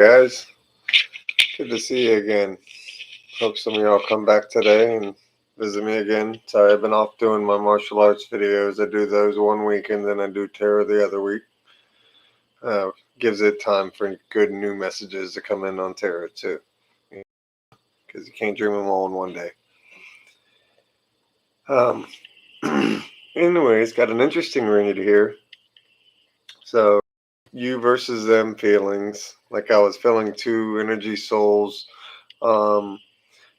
Guys, good to see you again. Hope some of y'all come back today and visit me again. Sorry, I've been off doing my martial arts videos. I do those one week and then I do tarot the other week. Uh, Gives it time for good new messages to come in on tarot too, because you can't dream them all in one day. Um, anyways, got an interesting read here. So, you versus them feelings. Like I was feeling two energy souls. Um,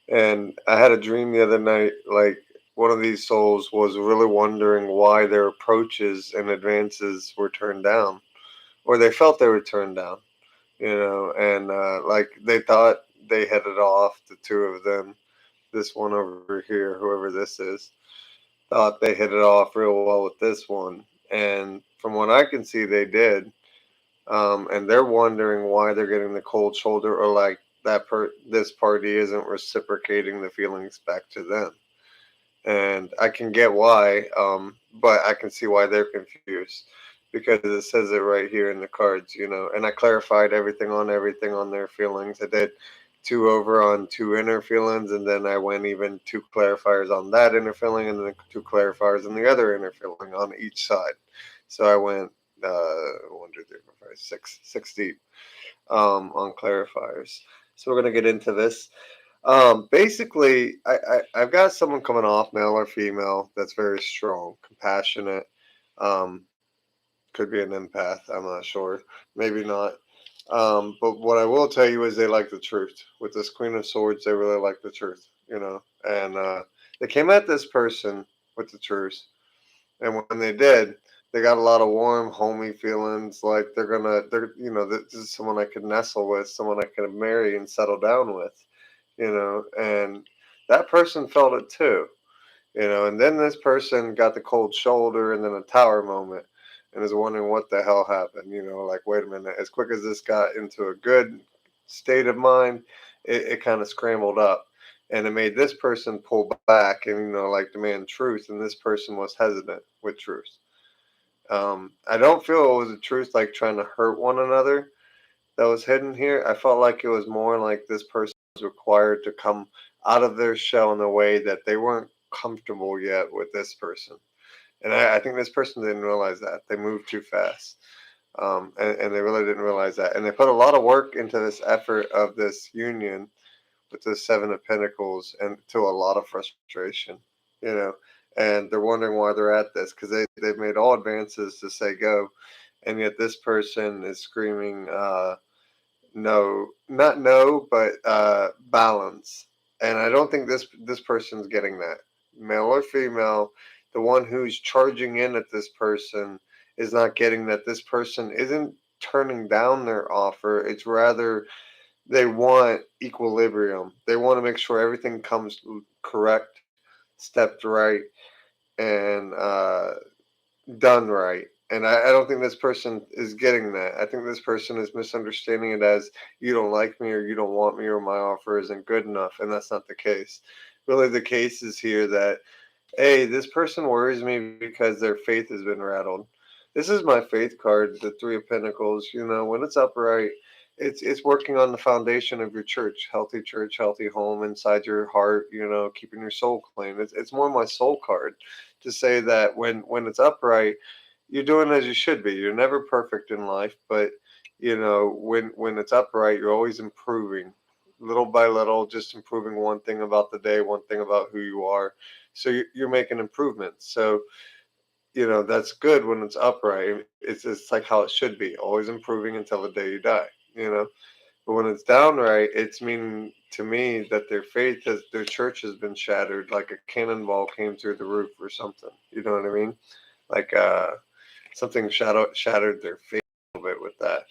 And I had a dream the other night, like one of these souls was really wondering why their approaches and advances were turned down, or they felt they were turned down, and like they thought they hit it off, the two of them, this one over here, whoever this is, thought they hit it off real well with this one. And from what I can see, they did. And they're wondering why they're getting the cold shoulder, or like this party isn't reciprocating the feelings back to them. And I can get why, but I can see why they're confused because it says it right here in the cards. And I clarified everything on their feelings. I did two over on two inner feelings, and then I went even two clarifiers on that inner feeling, and then two clarifiers on the other inner feeling on each side. So I went 1, 2, 3, 4, 5, 6 deep on clarifiers. So we're gonna get into this. Basically, I've got someone coming off, male or female, that's very strong, compassionate. Um, could be an empath. I'm not sure. Maybe not. But what I will tell you is they like the truth. With this Queen of Swords, they really like the truth. And they came at this person with the truth. And when they did, they got a lot of warm, homey feelings. Like this is someone I could nestle with, someone I could marry and settle down with. And that person felt it too. And then this person got the cold shoulder and then a tower moment and is wondering what the hell happened. Like, wait a minute, as quick as this got into a good state of mind, it kind of scrambled up. And it made this person pull back and, like demand truth. And this person was hesitant with truth. I don't feel it was a truth like trying to hurt one another that was hidden here. I felt like it was more like this person was required to come out of their shell in a way that they weren't comfortable yet with this person. And I think this person didn't realize that. They moved too fast. And they really didn't realize that. And they put a lot of work into this effort of this union with the Seven of Pentacles and to a lot of frustration, you know. And they're wondering why they're at this because they've made all advances to say go. And yet this person is screaming, no, not no, but balance. And I don't think this person's getting that, male or female. The one who's charging in at this person is not getting that this person isn't turning down their offer. It's rather they want equilibrium. They want to make sure everything comes correct, stepped right, and done right. And I don't think this person is getting that. I think this person is misunderstanding it as you don't like me or you don't want me or my offer isn't good enough. And that's not the case. Really, the case is here that, hey, this person worries me because their faith has been rattled. This is my faith card, the Three of Pentacles. When it's upright, it's working on the foundation of your church, healthy home inside your heart. Keeping your soul clean. It's more my soul card to say that when it's upright, you're doing as you should be. You're never perfect in life, but when it's upright, you're always improving, little by little, just improving one thing about the day, one thing about who you are. So you're making improvements. So that's good when it's upright. It's like how it should be, always improving until the day you die. You know, but when it's downright, it's meaning to me that their church has been shattered, like a cannonball came through the roof or something. You know what I mean? Like something shattered their faith a little bit with that.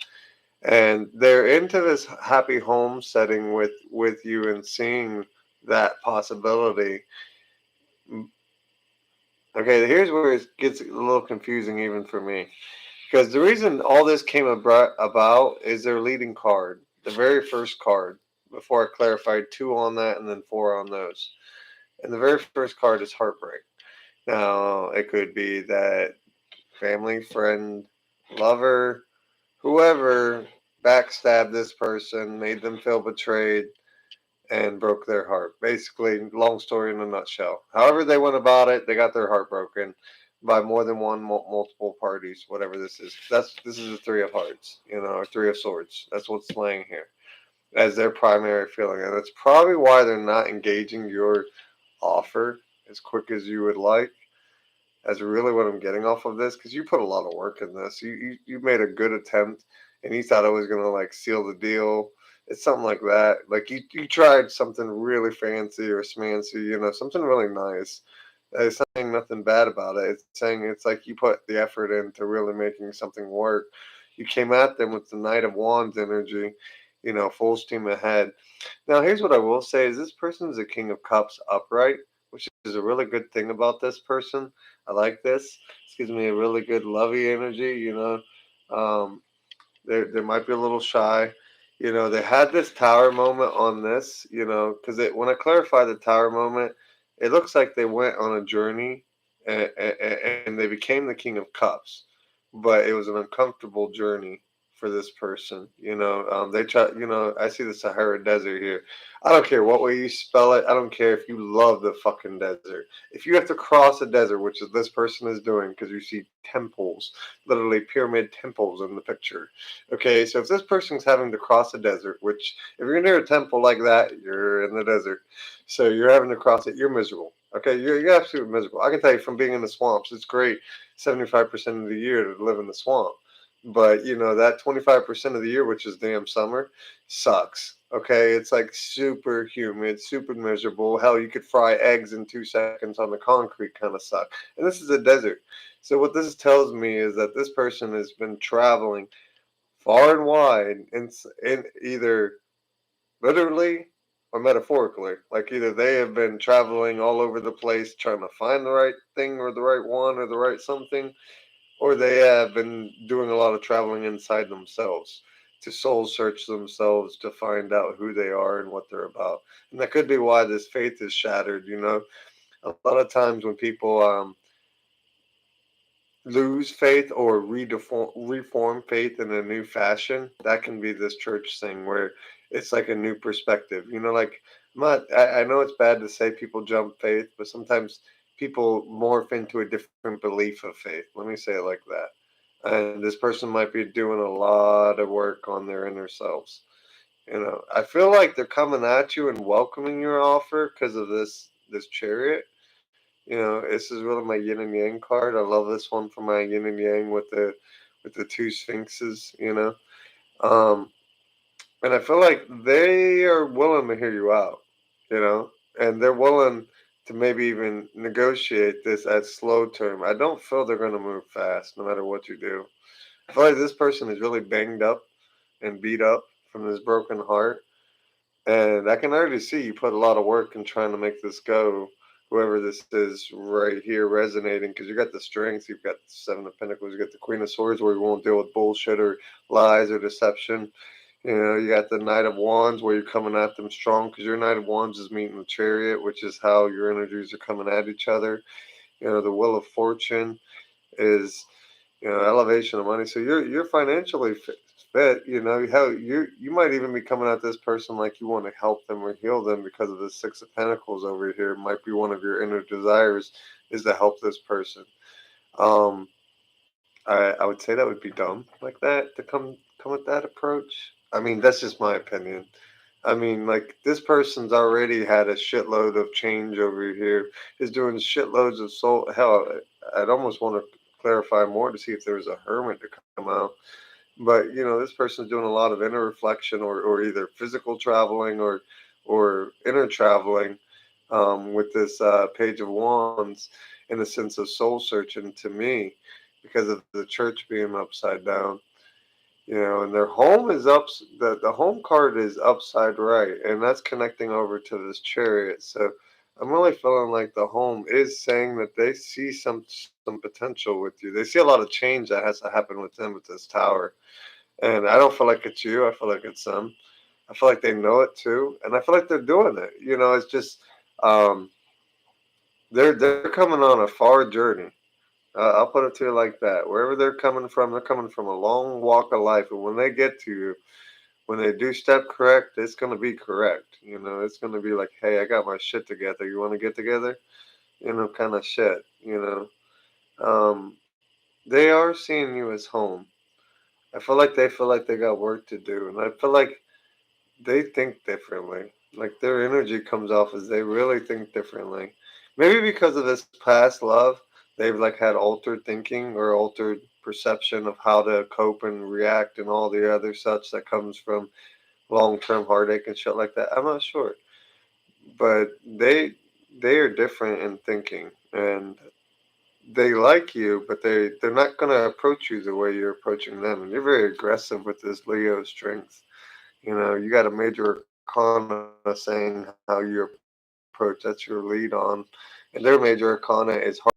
And they're into this happy home setting with you and seeing that possibility. Okay, here's where it gets a little confusing even for me. Because the reason all this came about is their leading card, the very first card, before I clarified two on that and then four on those. And the very first card is heartbreak. Now, it could be that family, friend, lover, whoever backstabbed this person, made them feel betrayed, and broke their heart. Basically, long story in a nutshell. However they went about it, they got their heart broken by more than one multiple parties. Whatever this is, this is a three of hearts, or three of swords. That's what's laying here as their primary feeling, and that's probably why they're not engaging your offer as quick as you would like. As really what I'm getting off of this, because you put a lot of work in this. You made a good attempt, and you thought I was gonna like seal the deal. It's something like that. Like you tried something really fancy or smancy, something really nice. It's saying nothing bad about it. It's saying it's like you put the effort into really making something work. You came at them with the Knight of Wands energy, full steam ahead. Now, here's what I will say: is this person is a King of Cups upright, which is a really good thing about this person. I like this. This gives me a really good lovey energy. Um, they might be a little shy. They had this tower moment on this. Because when I clarify the tower moment, it looks like they went on a journey and they became the King of Cups, but it was an uncomfortable journey for this person. They try. I see the Sahara Desert here. I don't care what way you spell it. I don't care if you love the fucking desert. If you have to cross a desert, which is this person is doing, because you see temples, literally pyramid temples in the picture. Okay, so if this person's having to cross a desert, which if you're near a temple like that, you're in the desert. So you're having to cross it, you're miserable. Okay, you're absolutely miserable. I can tell you from being in the swamps, it's great 75% of the year to live in the swamp. But that 25% of the year, which is damn summer, sucks. Okay, it's like super humid, super miserable. Hell, you could fry eggs in 2 seconds on the concrete, kind of suck. And this is a desert. So what this tells me is that this person has been traveling far and wide in either literally or metaphorically. Like either they have been traveling all over the place trying to find the right thing or the right one or the right something, or they have been doing a lot of traveling inside themselves to soul search themselves to find out who they are and what they're about. And that could be why this faith is shattered. A lot of times when people lose faith or reform faith in a new fashion, that can be this church thing where it's like a new perspective. Like I know it's bad to say people jump faith, but sometimes people morph into a different belief of faith. Let me say it like that. And this person might be doing a lot of work on their inner selves. I feel like they're coming at you and welcoming your offer because of this chariot. This is really my yin and yang card. I love this one for my yin and yang with the two sphinxes. Um, and I feel like they are willing to hear you out. You know, and they're willing to maybe even negotiate this at slow term. I don't feel they're going to move fast, no matter what you do. I feel like this person is really banged up and beat up from this broken heart, and I can already see you put a lot of work in trying to make this go. Whoever this is right here resonating, because you got the strength, you've got the Seven of Pentacles, you got the Queen of Swords, where you won't deal with bullshit or lies or deception. You got the Knight of Wands, where you're coming at them strong, because your Knight of Wands is meeting the Chariot, which is how your energies are coming at each other. The Wheel of Fortune is elevation of money. So you're financially fit. How you might even be coming at this person like you want to help them or heal them because of the Six of Pentacles over here. Might be one of your inner desires is to help this person. Um, I would say that would be dumb like that to come with that approach. I mean, that's just my opinion. I mean, like this person's already had a shitload of change over here. Is doing shitloads of soul. Hell, I'd almost want to clarify more to see if there was a hermit to come out. But this person's doing a lot of inner reflection, or either physical traveling or inner traveling with this Page of Wands in a sense of soul searching to me because of the church being upside down. And their home is the home card is upside right, and that's connecting over to this chariot. So I'm really feeling like the home is saying that they see some potential with you. They see a lot of change that has to happen with them with this tower. And I don't feel like it's you. I feel like it's them. I feel like they know it too, and I feel like they're doing it. It's just um, they're coming on a far journey. I'll put it to you like that. Wherever they're coming from a long walk of life, and when they get to you, when they do step correct, it's gonna be correct. You know, it's gonna be like, hey, I got my shit together. You want to get together? You know, kind of shit. They are seeing you as home. I feel like they got work to do, and I feel like they think differently. Like their energy comes off as they really think differently. Maybe because of this past love, they've like had altered thinking or altered perception of how to cope and react and all the other such that comes from long term heartache and shit like that. I'm not sure. But they are different in thinking and they like you, but they're not gonna approach you the way you're approaching them. And you're very aggressive with this Leo strength. You know, you got a major arcana saying how you approach. That's your lead on, and their major arcana is heart.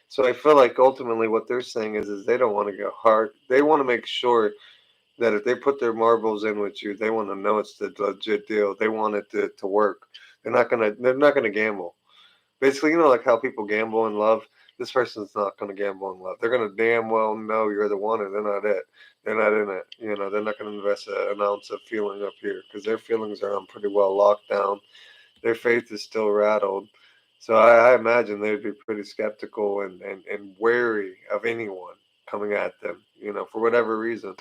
So I feel like ultimately what they're saying is they don't want to get hard. They want to make sure that if they put their marbles in with you, they want to know it's the legit deal. They want it to work. They're not gonna gamble. Basically, you know, like how people gamble in love. This person's not gonna gamble in love. They're gonna damn well know you're the one, and they're not it. They're not in it. You know, they're not gonna invest an ounce of feeling up here because their feelings are on pretty well locked down. Their faith is still rattled. So I imagine they'd be pretty skeptical and wary of anyone coming at them, you know, for whatever reason,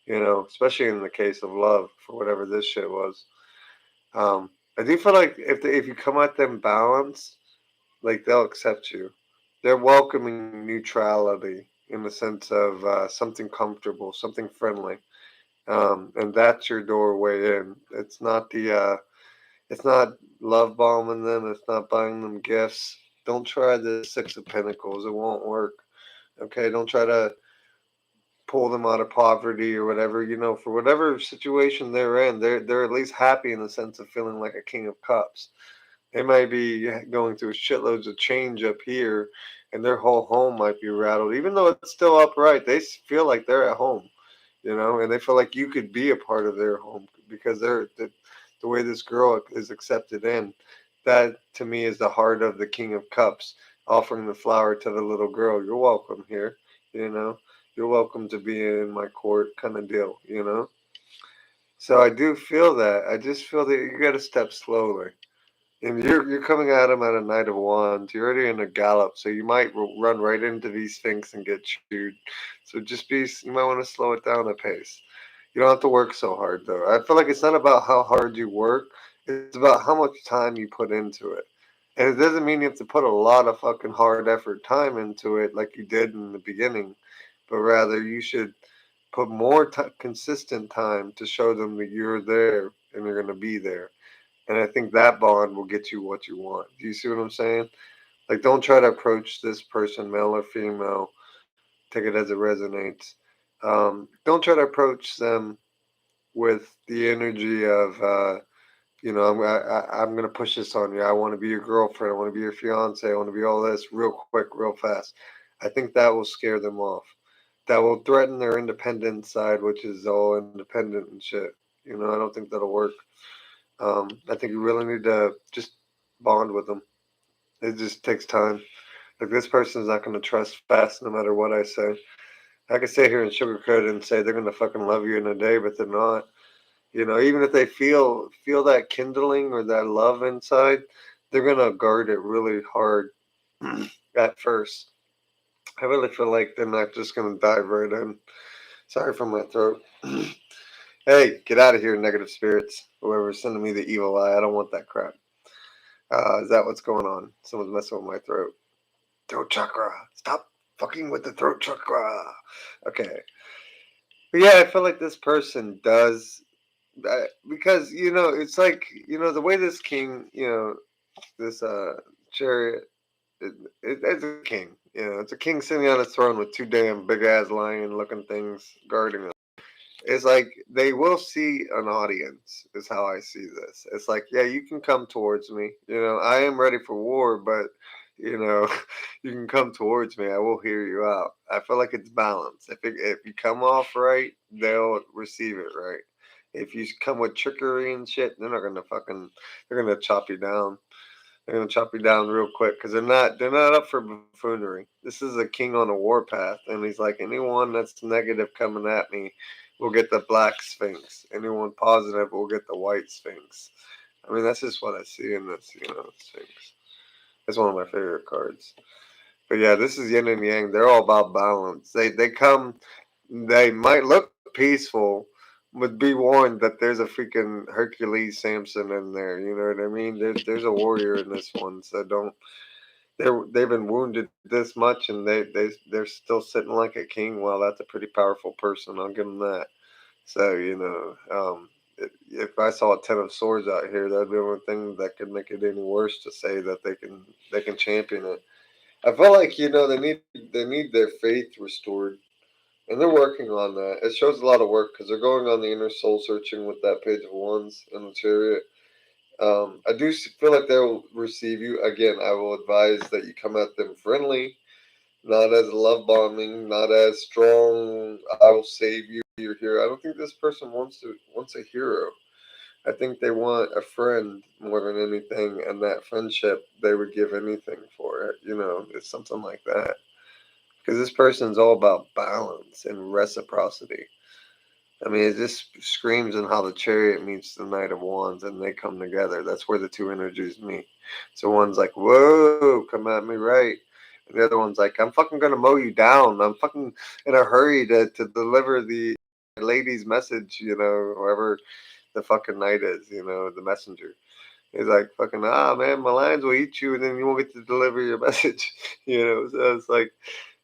you know, especially in the case of love, for whatever this shit was. I do feel like if you come at them balanced, like they'll accept you. They're welcoming neutrality in the sense of something comfortable, something friendly, and that's your doorway in. It's not love bombing them. It's not buying them gifts. Don't try the Six of Pentacles. It won't work. Okay, don't try to pull them out of poverty or whatever. You know, for whatever situation they're in, they're at least happy in the sense of feeling like a king of cups. They might be going through shitloads of change up here, and their whole home might be rattled. Even though it's still upright, they feel like they're at home, you know, and they feel like you could be a part of their home because the way this girl is accepted in. That to me is the heart of the King of Cups, offering the flower to the little girl. You're welcome here, you know. You're welcome to be in my court, kind of deal, you know. So I do feel that. I just feel that you got to step slowly. And you're coming at him at a Knight of Wands. You're already in a gallop, so you might run right into these Sphinx and get chewed. So just be. You might want to slow it down a pace. You don't have to work so hard though. I feel like it's not about how hard you work. It's about how much time you put into it. And it doesn't mean you have to put a lot of fucking hard effort time into it like you did in the beginning, but rather you should put more consistent time to show them that you're there and you're going to be there. And I think that bond will get you what you want. Do you see what I'm saying? Like, don't try to approach this person, male or female. Take it as it resonates. Don't try to approach them with the energy of, I'm gonna push this on you. I want to be your girlfriend. I want to be your fiance. I want to be all this real quick, real fast. I think that will scare them off. That will threaten their independent side, which is all independent and shit. You know, I don't think that'll work. I think you really need to just bond with them. It just takes time. Like this person's not going to trust fast no matter what I say. I could sit here and sugarcoat it and say they're going to fucking love you in a day, but they're not. You know, even if they feel that kindling or that love inside, they're going to guard it really hard at first. I really feel like they're not just going to dive right in. Sorry for my throat. Hey, get out of here, negative spirits. Whoever's sending me the evil eye, I don't want that crap. Is that what's going on? Someone's messing with my throat. Throat chakra. Stop fucking with the throat chakra. Okay. But yeah, I feel like this person does. Because, you know, it's like, you know, the way this king, you know, this chariot, it's a king. You know, it's a king sitting on his throne with two damn big ass lion looking things guarding him. It's like they will see an audience, is how I see this. It's like, yeah, you can come towards me. You know, I am ready for war, but, you know, you can come towards me. I will hear you out. I feel like it's balanced. If you come off right, they'll receive it right. If you come with trickery and shit, they're not gonna fucking, they're gonna chop you down. They're gonna chop you down real quick because they're not up for buffoonery. This is a king on a warpath, and he's like, anyone that's negative coming at me will get the black sphinx. Anyone positive will get the white sphinx. I mean, that's just what I see in this, sphinx. It's one of my favorite cards. But yeah, this is yin and yang. They're all about balance. They might look peaceful, but be warned that there's a freaking Hercules Samson in there. You know what I mean? There's a warrior in this one. So don't. They've been wounded this much, and they're still sitting like a king. Well, that's a pretty powerful person. I'll give them that. So if I saw a 10 of Swords out here, that'd be the only thing that could make it any worse to say that they can champion it. I feel like they need their faith restored, and they're working on that. It shows a lot of work because they're going on the inner soul searching with that Page of Wands and the Chariot. I do feel like they'll receive you. Again, I will advise that you come at them friendly, not as love bombing, not as strong. I will save you. You're here. I don't think this person wants a hero. I think they want a friend more than anything, and that friendship they would give anything for it. It's something like that. Because this person's all about balance and reciprocity. I mean, it just screams in how the Chariot meets the Knight of Wands and they come together. That's where the two energies meet. So one's like, whoa, come at me right. And the other one's like, I'm fucking gonna mow you down. I'm fucking in a hurry to deliver the lady's message, whoever the fucking knight is, the messenger. He's like, fucking, man, my lions will eat you and then you won't get to deliver your message. So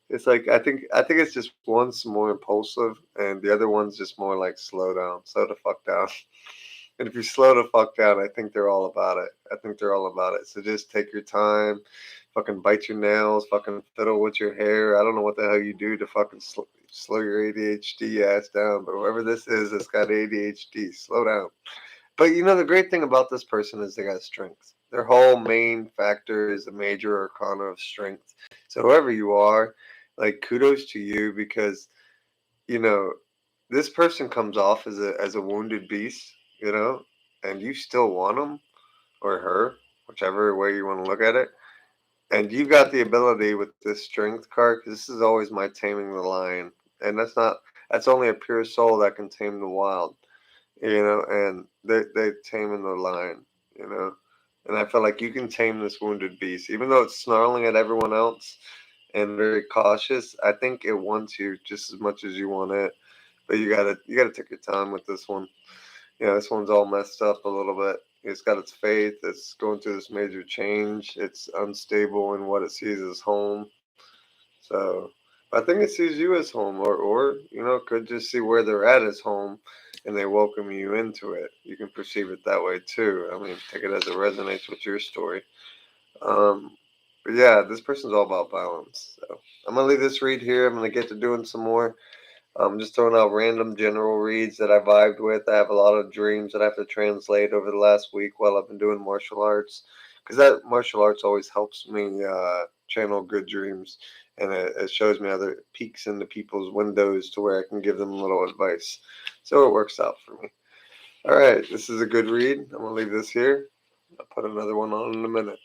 it's like I think it's just one's more impulsive and the other one's just more like slow the fuck down. And if you slow the fuck down, I think they're all about it. I think they're all about it. So just take your time, fucking bite your nails, fucking fiddle with your hair. I don't know what the hell you do to fucking slow your ADHD ass down, but whoever this is that's got ADHD, slow down. But the great thing about this person is they got strength. Their whole main factor is a major arcana of strength. So whoever you are, like kudos to you because you know this person comes off as a wounded beast, and you still want him or her, whichever way you want to look at it. And you've got the ability with this strength card. 'Cause this is always my taming the lion, and that's only a pure soul that can tame the wild. And they taming the lion, you know. And I feel like you can tame this wounded beast, even though it's snarling at everyone else and very cautious. I think it wants you just as much as you want it, but you gotta take your time with this one. This one's all messed up a little bit. It's got its faith. It's going through this major change. It's unstable in what it sees as home. So I think it sees you as home, or could just see where they're at as home, and they welcome you into it. You can perceive it that way too. I mean, take it as it resonates with your story. But yeah, this person's all about balance. So I'm gonna leave this read here. I'm gonna get to doing some more. I'm just throwing out random general reads that I vibed with. I have a lot of dreams that I have to translate over the last week while I've been doing martial arts, because that martial arts always helps me channel good dreams, and it shows me other peeks into people's windows to where I can give them a little advice. So it works out for me. All right, this is a good read. I'm gonna leave this here. I'll put another one on in a minute.